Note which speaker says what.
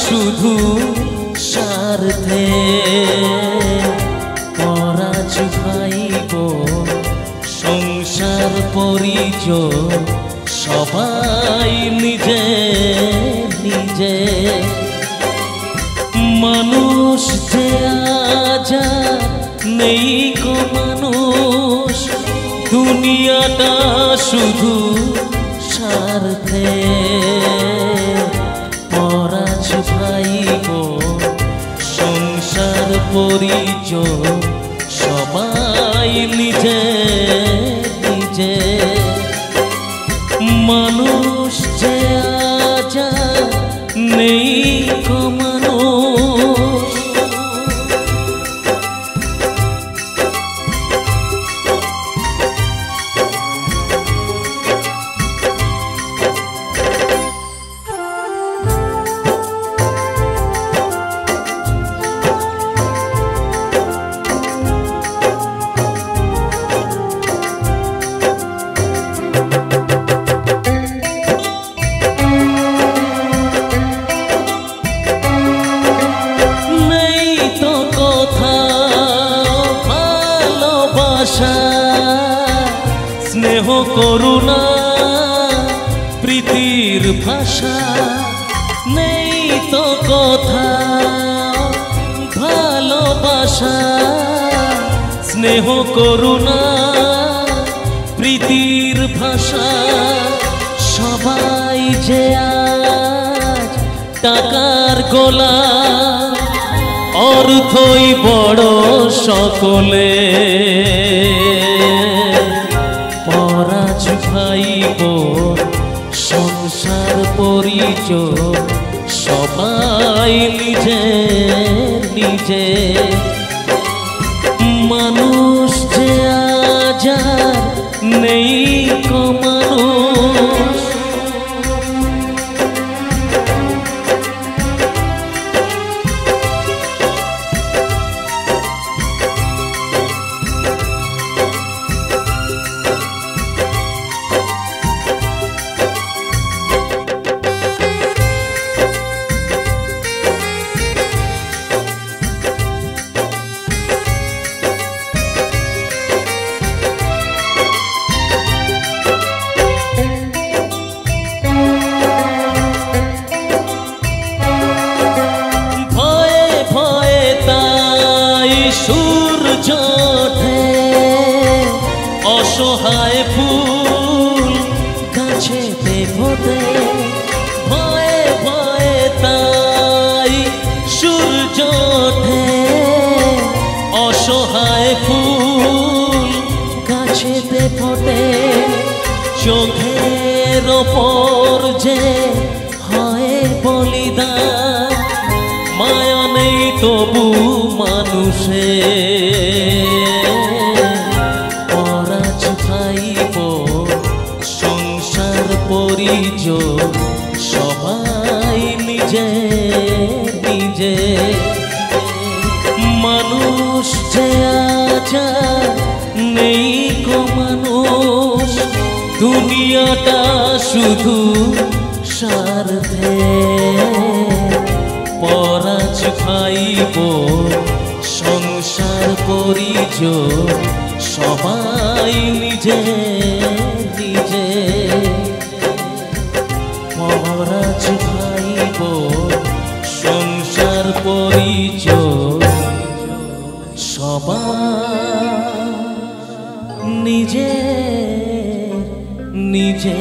Speaker 1: শুধু স্বার্থে পরাজ ভাইব সংসার পরিচয় সবাই নিজে নিজে মানুষ যে আজাদ নেই গো মানুষ দুনিয়াটা শুধু স্বার্থে পরাজ ভাইব সংসার পরিচয় সবাই নিজে নিজে মানুষ যে আজাদ নেই গো মানুষ স্নেহ করুণা প্রীতির ভাষা নেই তো কথা ভালোবাসা স্নেহ করুণা প্রীতির ভাষা সবাই যে আজ টাকার গোলাম অর্থই বড় সকলে পরাজ ভাইব সংসার পরিচয় সবাই নিজে নিজে মানুষ যে আজাদ নেই গো মানুষ সূর্য ওঠে অসহায় ফুল গাছেতে ফোটে ভয়ে ভয়ে তাই সূর্য ওঠে অসহায় ফুল গাছেতে ফোটে চোখের ওপর যে হয় বলিদান মায়া নেই তবু মানুষে পরাজ ভাইব সংসার পরিচয় সবাই নিজে নিজে মানুষ যে আজাদ নেই গো মানুষ দুনিয়াটা শুধু স্বার্থে পরাজ ভাইব সংসার পরিচয় সবাই নিজে নিজে পরাজ ভাইব সংসার পরিচয় সবাই নিজে নিজে